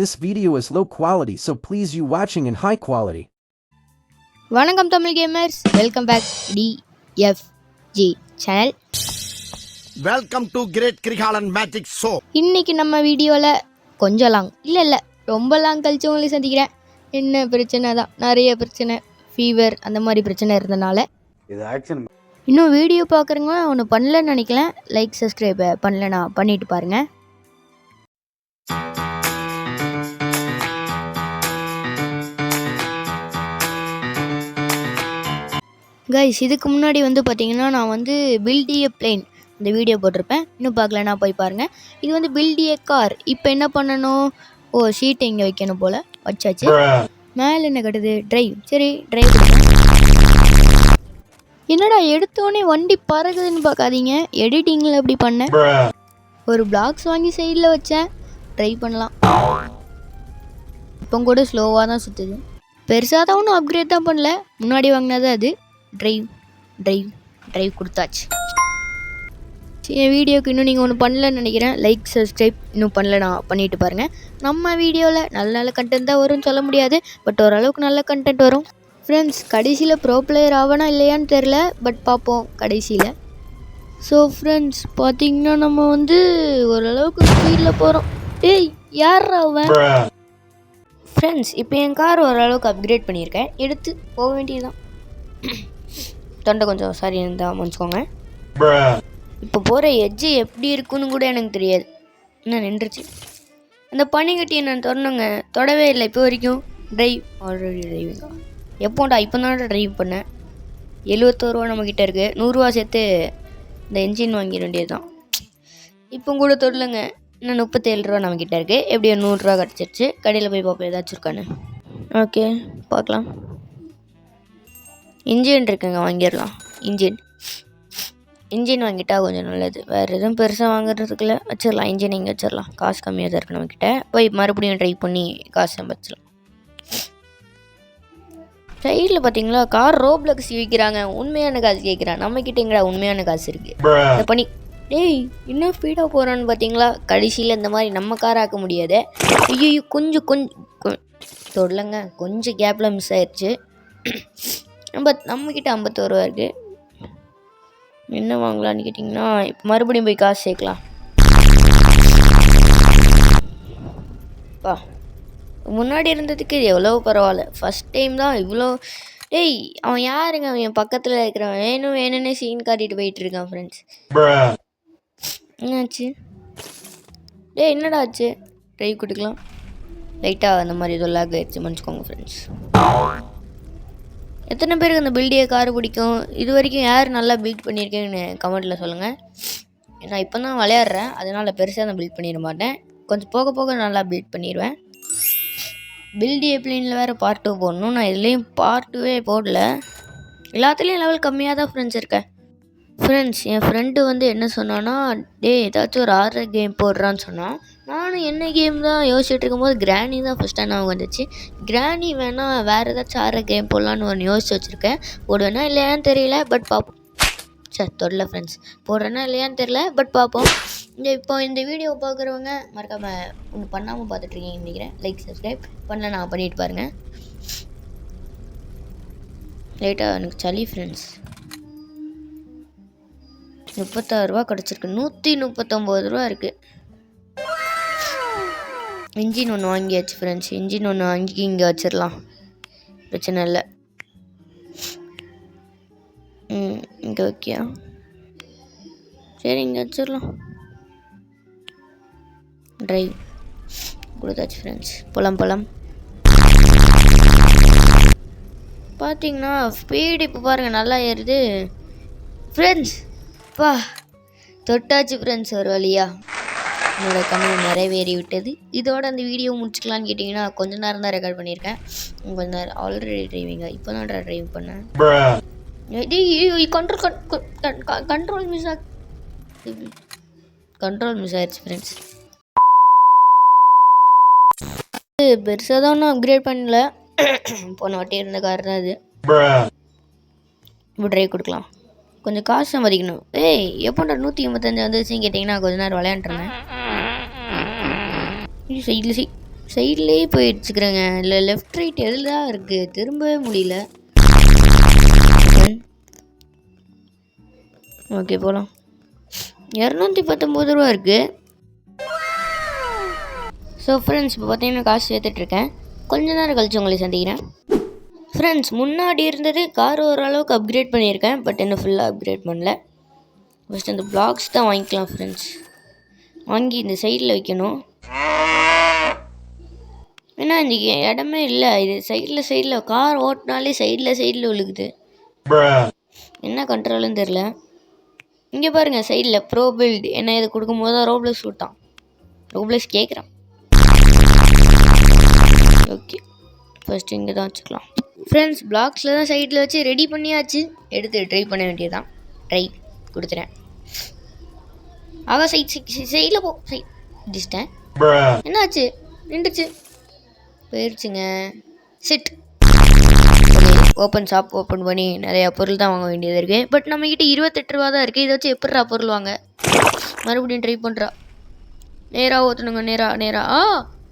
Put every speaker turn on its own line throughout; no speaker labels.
This video is low quality, so please you watching in high quality.
வணக்கம் தமிழ் gamers, welcome back DFG channel.
Welcome to great Kirikalan magic show.
இன்னைக்கு நம்ம வீடியோவில் கொஞ்சம் long இல்லை ரொம்ப லாங் கழிச்சு உங்களை சந்திக்கிறேன். என்ன பிரச்சனை தான், நிறைய பிரச்சனை, ஃபீவர் அந்த மாதிரி பிரச்சனை இருந்தனால
இது ஆக்ஷன்.
இன்னும் வீடியோ பார்க்குறவங்க ஒன்று பண்ணலன்னு நினைக்கல. லைக் சப்ஸ்கிரைப் பண்ணலன்னா பண்ணிட்டு பாருங்கள். கைஸ், இதுக்கு முன்னாடி பார்த்தீங்கன்னா நான் பில்ட் ஏ பிளேன் இந்த வீடியோ போட்டிருப்பேன். இன்னும் பார்க்கலன்னா போய் பாருங்கள். இது பில்ட் ஏ கார். இப்போ என்ன பண்ணணும்? ஷீட்டை இங்கே வைக்கணும் போல், வச்சாச்சு. மேலே என்ன கட்டுது? டிரைவ். சரி, டிரைவ் கொடுங்க. என்னடா எடுத்தோடனே வண்டி பறகுதுன்னு பார்க்காதீங்க, எடிட்டிங்கில் அப்படி பண்ணேன். ஒரு பிளாக்ஸ் வாங்கி சைடில் வச்சேன், ட்ரைவ் பண்ணலாம். இப்போ கூட ஸ்லோவாக தான் சுற்றுது. பெருசாக தான் ஒன்றும் அப்கிரேட் தான் பண்ணல, முன்னாடி வாங்கினது அது. டிரைவ் கொடுத்தாச்சு. சரி, என் வீடியோக்கு இன்னும் நீங்கள் ஒன்று பண்ணலன்னு நினைக்கிறேன். லைக் சப்ஸ்கிரைப் இன்னும் பண்ணலன்னா பண்ணிட்டு பாருங்கள். நம்ம வீடியோவில் நல்ல கண்டென்ட் தான் வரும்னு சொல்ல முடியாது, பட் ஓரளவுக்கு நல்ல கண்டென்ட் வரும் ஃப்ரெண்ட்ஸ். கடைசியில் ப்ரோ பிளேயர் ஆவனா இல்லையான்னு தெரில, பட் பார்ப்போம் கடைசியில். ஸோ ஃப்ரெண்ட்ஸ், பார்த்தீங்கன்னா நம்ம ஓரளவுக்கு ஸ்பீடில் போகிறோம். ஏய், யார் அவன்? ஃப்ரெண்ட்ஸ், இப்போ என் கார் ஓரளவுக்கு அப்கிரேட் பண்ணியிருக்கேன், எடுத்து போக வேண்டியதுதான். தொண்டை கொஞ்சம் சாரி இருந்தால் மன்னிச்சுக்கோங்க. இப்போ போகிற எட்ஜு எப்படி இருக்குன்னு கூட எனக்கு தெரியாது. என்ன நின்றுச்சு அந்த பனிக்கட்டி, நான் தொடணுங்க, தொடவே இல்லை இப்போ வரைக்கும். ட்ரைவ் ஆல்ரெடி டிரைவிங்கா? எப்போண்டா? இப்போ தான் ட்ரைவ் பண்ணேன். 71 ரூபா நம்மக்கிட்ட இருக்குது. 100 ரூபா சேர்த்து இந்த என்ஜின் வாங்கிட வேண்டியது தான். இப்போ கூட தொடலுங்க. இன்னும் 37 ரூபா நம்மக்கிட்ட இருக்குது. எப்படியோ 100 ரூபா கிடச்சிருச்சு. கடையில் போய் பார்ப்போம் ஏதாச்சும் இருக்கான்னு. ஓகே, பார்க்கலாம். இன்ஜின் இருக்குங்க, வாங்கிடலாம். இன்ஜின் வாங்கிட்டா கொஞ்சம் நல்லது. வேறு எதுவும் பெருசாக வாங்குறதுக்குள்ள வச்சிடலாம். இன்ஜின் இங்கே வச்சிடலாம், காசு கம்மியாக தான் இருக்குது நம்மக்கிட்ட. போய் மறுபடியும் ட்ரை பண்ணி காசு சம்பாதிச்சிடலாம். சைடில் பார்த்தீங்களா, கார் ரோப்ளக்ஸ் விற்கிறாங்க. உண்மையான காசு கேட்குறான். நம்மக்கிட்ட எங்கடா உண்மையான காசு இருக்குது? இந்த பண்ணி டேய் இன்னும் ஸ்பீடாக போகிறான்னு பார்த்தீங்களா? கடைசியில் இந்த மாதிரி நம்ம கார் ஆக்க முடியாது. ஐயோ, கொஞ்சம் தொடலங்க, கொஞ்சம் கேப்பில் மிஸ் ஆயிடுச்சு. நம்மக்கிட்ட 51 ரூபா இருக்குது. என்ன வாங்கலான்னு கேட்டிங்கன்னா, இப்போ மறுபடியும் போய் காசு சேர்க்கலாம். முன்னாடி இருந்ததுக்கு எவ்வளோ பரவாயில்ல. ஃபஸ்ட் டைம் தான் இவ்வளோ. டேய், அவன் யாருங்க? அவன் என் பக்கத்தில் இருக்கிறவன் வேணும்னே சீன் காட்டிட்டு போயிட்டுருக்கான் ஃப்ரெண்ட்ஸ். என்னாச்சு? டேய், என்னடா ஆச்சு? ட்ரைவ் கொடுக்கலாம். லைட்டாக அந்த மாதிரி ஏதோ லாக் ஆயிடுச்சு, மன்னிச்சுக்கோங்க ஃப்ரெண்ட்ஸ். எத்தனை பேருக்கு அந்த பில்டியை கார் பிடிக்கும்? இது வரைக்கும் யார் நல்லா பில்ட் பண்ணியிருக்கேன்னு கமெண்ட்டில் சொல்லுங்கள். நான் இப்போ தான் விளையாடுறேன், அதனால் பெருசாக நான் பில்ட் பண்ணிட மாட்டேன். கொஞ்சம் போக போக நல்லா பில்ட் பண்ணிடுவேன். பில்டி பிளேனில் வேறு பார்ட் 2 போடணும். நான் இதுலேயும் பார்ட் 2 போடல. எல்லாத்துலேயும் லெவல் கம்மியாக தான் ஃப்ரெண்ட்ஸ் இருக்கேன். ஃப்ரெண்ட்ஸ், என் ஃப்ரெண்டு என்ன சொன்னான்னா, ஏதாச்சும் ஒரு ஆர்ஆர் கேம் போடுறான்னு சொன்னான். நானும் என்ன கேம் தான் யோசிச்சுட்டு இருக்கும்போது கிராணி தான் ஃபஸ்ட்டாக நான் வந்துச்சு. கிராணி வேணால் வேறு ஏதாச்சும் ஆர்ஆர் கேம் போடலான்னு ஒன்று யோசிச்சு வச்சுருக்கேன். போடுவேன்னா இல்லையான்னு தெரியல, பட் பார்ப்போம். தொடல ஃப்ரெண்ட்ஸ், போடுறேன்னா இல்லையான்னு தெரியல, பட் பார்ப்போம். இப்போ இந்த வீடியோவை பார்க்குறவங்க மறக்காமல் ஒன்று பண்ணாமல் பார்த்துட்ருக்கீங்கன்னு நினைக்கிறேன். லைக் சப்ஸ்கிரைப் பண்ணல நான் பண்ணிட்டு பாருங்கள். லேட்டாக எனக்கு சளி ஃப்ரெண்ட்ஸ். 36 ரூபா கிடச்சிருக்கு. 139 ரூபா இருக்குது. இன்ஜின் ஒன்று வாங்கியாச்சு ஃப்ரெண்ட்ஸ். இன்ஜின் ஒன்று வாங்கி இங்கே வச்சிடலாம், பிரச்சனை இல்லை. இங்கே ஓகேயா? சரி, இங்கே வச்சிடலாம். ட்ரைவ் கொடுத்தாச்சு ஃப்ரெண்ட்ஸ். போலாம். பார்த்தீங்கன்னா ஸ்பீடு இப்போ பாருங்கள் நல்லா ஏறுது ஃப்ரெண்ட்ஸ். தொட்டாச்சு ஃப்ரெண்ட்ஸ், ஒரு வழியா என்னோட கனவு நிறைவேறி விட்டது. இதோட அந்த வீடியோ முடிச்சுக்கலான்னு கேட்டிங்கன்னா, கொஞ்ச நேரம் தான் ரெக்கார்ட் பண்ணியிருக்கேன். கொஞ்ச நேரம் ஆல்ரெடி டிரைவிங்க, இப்போ தான் ட்ரைவ் பண்ணேன். கண்ட்ரோல் மிஸ் ஆயிடுச்சு ஃப்ரெண்ட்ஸ். பெருசாக தான் ஒன்றும் அப்கிரேட் பண்ணல, போன வாட்டி இருந்த கார் தான் அது. இப்போ ட்ரைவ் கொடுக்கலாம். கொஞ்சம் காசு சம்பாதிக்கணும். எப்போண்டா 185 வந்துச்சுன்னு கேட்டிங்கன்னா, கொஞ்ச நேரம் விளையாண்டுருந்தேன். சைட்லேயே போயிடுச்சுக்கிறேங்க. இல்லை லெஃப்ட் ரைட் எதில் தான் இருக்குது, திரும்பவே முடியல. ஓகே போகலாம். 219 ரூபா இருக்குது. ஸோ ஃப்ரெண்ட்ஸ் இப்போ பார்த்தீங்கன்னா காசு சேர்த்துட்ருக்கேன். கொஞ்ச நேரம் கழிச்சு உங்களை சந்திக்கிறேன். ஃப்ரெண்ட்ஸ் முன்னாடி இருந்தது கார் ஓரளவுக்கு அப்கிரேட் பண்ணியிருக்கேன், பட் இன்னும் ஃபுல்லாக அப்கிரேட் பண்ணல. ஃபஸ்ட் அந்த பிளாக்ஸ் தான் வாங்கிக்கலாம் ஃப்ரெண்ட்ஸ். வாங்கி இந்த சைடில் வைக்கணும். ஏன்னா இந்த இடமே இல்லை, இது சைடில் கார் ஓட்டினாலே சைடில் விழுகுது. என்ன கண்ட்ரோல்னு தெரில. இங்கே பாருங்கள் சைடில் ப்ரோ பில்ட் என்ன இதை கொடுக்கும்போது தான் ரோப்ளக்ஸ் விட்டான். ரோப்ளக்ஸ் கேட்குறான். ஓகே ஃபஸ்ட்டு இங்கே தான் வச்சுக்கலாம். ஃப்ரெண்ட்ஸ் பிளாக்ஸில் தான் சைடில் வச்சு ரெடி பண்ணியாச்சு. எடுத்து ட்ரை பண்ண வேண்டியதுதான். ட்ரை கொடுத்துறேன். சைடில் போ சைட் டிஸ்டேன். என்னாச்சு, நின்றுச்சு, போயிடுச்சுங்க. சிட் ஓப்பன் ஷாப் ஓப்பன் பண்ணி நிறையா பொருள் தான் வாங்க வேண்டியது இருக்குது. பட் நம்மக்கிட்ட 28 ரூபா தான் இருக்குது. இதை வச்சு எப்படிரா பொருள் வாங்க? மறுபடியும் ட்ரை பண்ணுறா. நேராக ஓற்றணுங்க, நேராக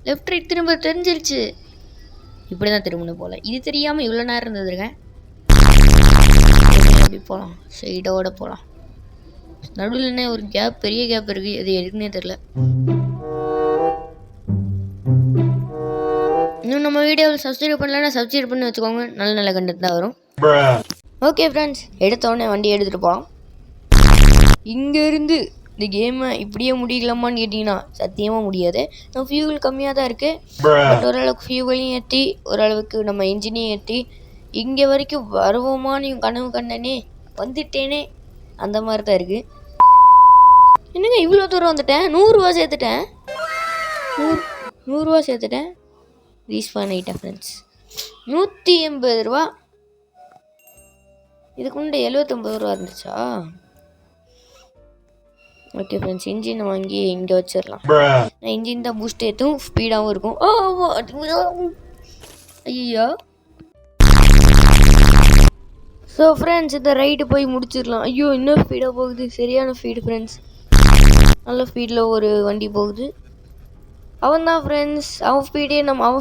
லெஃப்ட் ரைட் திரும்ப தெரிஞ்சிருச்சு. இப்படி தான் திரும்பணும் போல். இது தெரியாமல் இவ்வளோ நேரம் இருந்ததுருக்கேன். அப்படி போகலாம், சைடோட போகலாம். நடுவில் என்ன ஒரு கேப், பெரிய கேப் இருக்குது, அது எதுக்குன்னே தெரில. இன்னும் நம்ம வீடியோவில் சப்ஸ்கிரைப் பண்ணலன்னா சப்ஸ்கிரைப் பண்ணி வச்சுக்கோங்க. நல்ல கண்டென்ட் தான் வரும். ஓகே ஃப்ரெண்ட்ஸ், எடுத்தோடனே வண்டி எடுத்துகிட்டு போகலாம். இங்கேருந்து இந்த கேமை இப்படியே முடிக்கலாமான்னு கேட்டிங்கன்னா சத்தியமாக முடியாது. நம்ம ஃபியூவல் கம்மியாக தான் இருக்குது. பட் ஓரளவுக்கு ஃபியூவலையும் ஏற்றி ஓரளவுக்கு நம்ம இன்ஜினையும் ஏற்றி இங்கே வரைக்கும் வருவோமான்னு கனவு கண்டனே, வந்துட்டேனே, அந்த மாதிரி தான் இருக்குது. என்னங்க இவ்வளோ தூரம் வந்துட்டேன். 100 ரூபா சேர்த்துட்டேன். 100 ரூபா சேர்த்துட்டேன். ரீஸ்பான் ஆகிட்டேன் ஃப்ரெண்ட்ஸ். 180 ரூபா. இதுக்கு முன்னாடி 79 ரூபா இருந்துச்சா? ஓகே ஃப்ரெண்ட்ஸ், இன்ஜினை வாங்கி இங்கே வச்சிடலாம். நான் இன்ஜின் தான் பூஸ்ட் ஏற்றும், ஸ்பீடாகவும் இருக்கும். ஐயோ. ஸோ ஃப்ரெண்ட்ஸ் இந்த ரைடு போய் முடிச்சிடலாம். ஐயோ இன்னும் ஸ்பீடாக போகுது. சரியான ஸ்பீடு ஃப்ரெண்ட்ஸ். நல்ல ஸ்பீடில் ஒரு வண்டி போகுது. அவன் தான் ஃப்ரெண்ட்ஸ், அவன்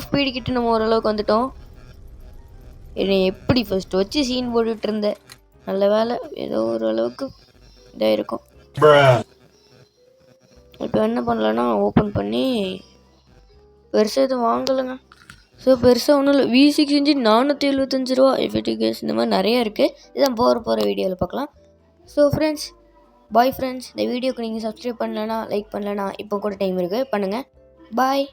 ஸ்பீடு கிட்ட நம்ம ஓரளவுக்கு வந்துட்டோம். என்னை எப்படி ஃபஸ்ட்டு வச்சு சீன் போட்டுட்டு இருந்தேன். நல்ல வேலை, ஏதோ ஓரளவுக்கு இதாக இருக்கும். இப்போ என்ன பண்ணலன்னா ஓப்பன் பண்ணி பெருசாக எதுவும் வாங்கலைங்க. ஸோ பெருசாக ஒன்றும் இல்லை. V6 இன்ஜின் 475 ரூபா. எஃபெக்டிவ் கேஸ் இந்த மாதிரி நிறையா இருக்குது. இதான் போகிற வீடியோவில் பார்க்கலாம். So friends bye friends. இந்த வீடியோக்கு நீங்கள் சப்ஸ்கிரைப் பண்ணலன்னா லைக் பண்ணலன்னா இப்போ கூட டைம் இருக்குது, பண்ணுங்கள். பாய்.